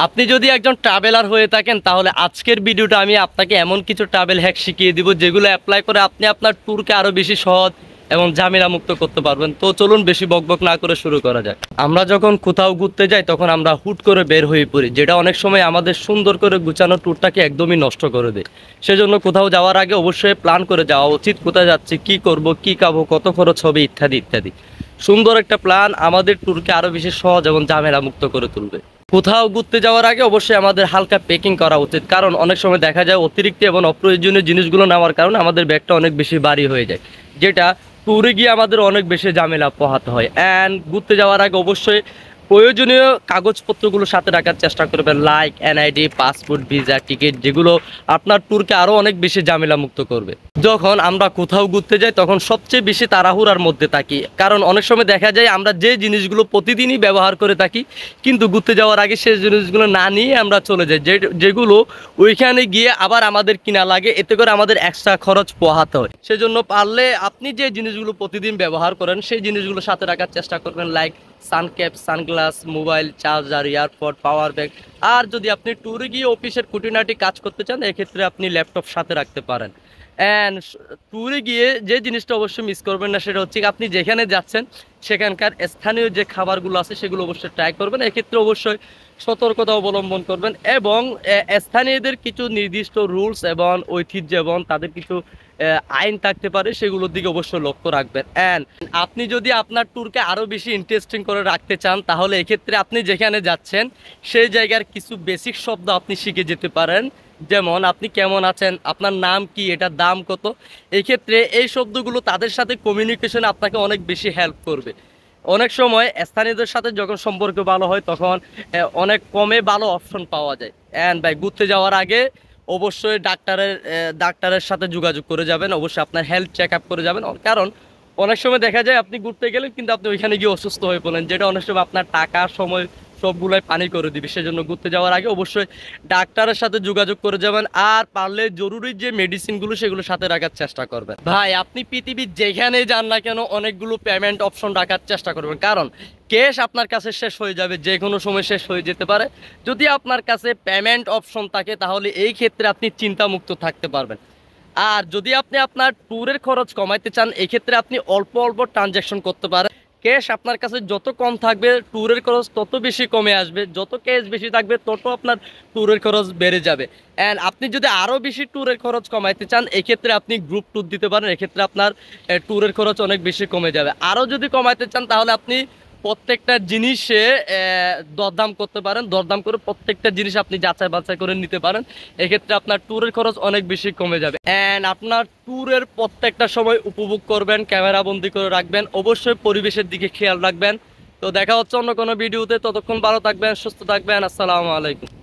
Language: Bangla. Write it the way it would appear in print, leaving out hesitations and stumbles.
আপনি যদি একজন ট্রাভেলার হয়ে থাকেন তাহলে আজকের ভিডিওটা আমি আপনাকে এমন কিছু ট্রাভেল হ্যাক শিখিয়ে দিব যেগুলো অ্যাপ্লাই করে আপনি আপনার ট্যুরকে আরও বেশি সহজ এবং ঝামেলা মুক্ত করতে পারবেন। তো চলুন বেশি বকবক না করে শুরু করা যাক। আমরা যখন কোথাও ঘুরতে যাই তখন আমরা হুট করে বের হয়ে পড়ি, যেটা অনেক সময় আমাদের সুন্দর করে গুছানো ট্যুরটাকে একদমই নষ্ট করে দেয়। সেজন্য কোথাও যাওয়ার আগে অবশ্যই প্ল্যান করে যাওয়া উচিত, কোথায় যাচ্ছি, কি করব, কি খাবো, কত খরচ হবে ইত্যাদি ইত্যাদি। সুন্দর একটা প্ল্যান আমাদের ট্যুরকে আরও বেশি সহজ এবং ঝামেলা মুক্ত করে তুলবে। কোথাও ঘুরতে যাওয়ার আগে অবশ্যই আমাদের হালকা প্যাকিং করা উচিত, কারণ অনেক সময় দেখা যায় অতিরিক্ত এবং অপ্রয়োজনীয় জিনিসগুলো নেওয়ার কারণে আমাদের ব্যাগটা অনেক বেশি ভারী হয়ে যায়, যেটা ট্যুরে গিয়ে আমাদের অনেক বেশি ঝামেলা পোহাতে হয়। অ্যান্ড ঘুরতে যাওয়ার আগে অবশ্যই প্রয়োজনীয় কাগজপত্রগুলো সাথে রাখার চেষ্টা করবেন, like NID, passport, visa, ticket, যেগুলো আপনার ট্যুরকে আরও অনেক বেশি ঝামেলা মুক্ত করবে। যখন আমরা কোথাও ঘুরতে যাই তখন সবচেয়ে বেশি তাড়াহুড়ার মধ্যে থাকি, কারণ অনেক সময় দেখা যায় আমরা যে জিনিসগুলো প্রতিদিনই ব্যবহার করে থাকি কিন্তু ঘুরতে যাওয়ার আগে সেই জিনিসগুলো না নিয়ে আমরা চলে যাই, যেগুলো ওইখানে গিয়ে আবার আমাদের কিনা লাগে, এতে করে আমাদের এক্সট্রা খরচ পোহাতে হয়। সেজন্য পারলে আপনি যে জিনিসগুলো প্রতিদিন ব্যবহার করেন সেই জিনিসগুলো সাথে রাখার চেষ্টা করবেন, like sun cap, sunglass, mobile charger, airpod, power bag. আর যদি আপনি ট্যুরে গিয়ে অফিসের খুঁটিনাটি কাজ করতে চান এক্ষেত্রে আপনি ল্যাপটপ সাথে রাখতে পারেন। অ্যান্ড ট্যুরে গিয়ে যে জিনিসটা অবশ্যই মিস করবেন না সেটা হচ্ছে আপনি যেখানে যাচ্ছেন সেখানকার স্থানীয় যে খাবারগুলো আছে সেগুলো অবশ্যই ট্রাই করবেন। এক্ষেত্রে অবশ্যই সতর্কতা অবলম্বন করবেন এবং স্থানীয়দের কিছু নির্দিষ্ট রুলস এবং ঐতিহ্য এবং তাদের কিছু আইন থাকতে পারে, সেগুলোর দিকে অবশ্যই লক্ষ্য রাখবেন। অ্যান্ড আপনি যদি আপনার ট্যুরকে আরও বেশি ইন্টারেস্টিং করে রাখতে চান তাহলে এক্ষেত্রে আপনি যেখানে যাচ্ছেন সেই জায়গার কিছু বেসিক শব্দ আপনি শিখে যেতে পারেন, যেমন আপনি কেমন আছেন, আপনার নাম কি, এটার দাম কত। এক্ষেত্রে এই শব্দগুলো তাদের সাথে কমিউনিকেশনে আপনাকে অনেক বেশি হেল্প করবে। অনেক সময় স্থানীয়দের সাথে যখন সম্পর্ক ভালো হয় তখন অনেক কমে ভালো অপশন পাওয়া যায়। অ্যান্ড ভাই ঘুরতে যাওয়ার আগে অবশ্যই ডাক্তারের সাথে যোগাযোগ করে যাবেন, অবশ্যই আপনার হেলথ চেক আপ করে যাবেন, কারণ অনেক সময় দেখা যায় আপনি ঘুরতে গেলেন কিন্তু আপনি ওইখানে গিয়ে অসুস্থ হয়ে পড়লেন, যেটা অনেক সময় আপনার টাকা, সময় সবগুলোই পানি করে দিবে। সেজন্য ঘুরতে যাওয়ার আগে অবশ্যই ডাক্তারের সাথে যোগাযোগ করে যাবেন, আর পারলে জরুরি যে মেডিসিনগুলো সেগুলো সাথে রাখার চেষ্টা করবেন। ভাই আপনি পৃথিবীর যেখানে যান না কেন অনেকগুলো পেমেন্ট অপশন রাখার চেষ্টা করবেন, কারণ ক্যাশ আপনার কাছে শেষ হয়ে যাবে, যে কোনো সময় শেষ হয়ে যেতে পারে। যদি আপনার কাছে পেমেন্ট অপশন থাকে তাহলে এই ক্ষেত্রে আপনি চিন্তামুক্ত থাকতে পারবেন। আর যদি আপনি আপনার ট্যুরের খরচ কমাইতে চান এক্ষেত্রে আপনি অল্প অল্প ট্রানজ্যাকশন করতে পারেন। ক্যাশ আপনার কাছে যত কম থাকবে ট্যুরের খরচ তত বেশি কমে আসবে, যত ক্যাশ বেশি থাকবে তত আপনার ট্যুরের খরচ বেড়ে যাবে। অ্যান্ড আপনি যদি আরও বেশি ট্যুরের খরচ কমাইতে চান এক্ষেত্রে আপনি গ্রুপ ট্যুর দিতে পারেন, এক্ষেত্রে আপনার ট্যুরের খরচ অনেক বেশি কমে যাবে। আরও যদি কমাইতে চান তাহলে আপনি প্রত্যেকটা জিনিসে দরদাম করতে পারেন, দরদাম করে প্রত্যেকটা জিনিস আপনি যাচাই বাছাই করে নিতে পারেন, এক্ষেত্রে আপনার ট্যুরের খরচ অনেক বেশি কমে যাবে। অ্যান্ড আপনার ট্যুরের প্রত্যেকটা সময় উপভোগ করবেন, ক্যামেরা বন্দি করে রাখবেন, অবশ্যই পরিবেশের দিকে খেয়াল রাখবেন। তো দেখা হচ্ছে অন্য কোনো ভিডিওতে, ততক্ষণ ভালো থাকবেন, সুস্থ থাকবেন। আসসালামু আলাইকুম।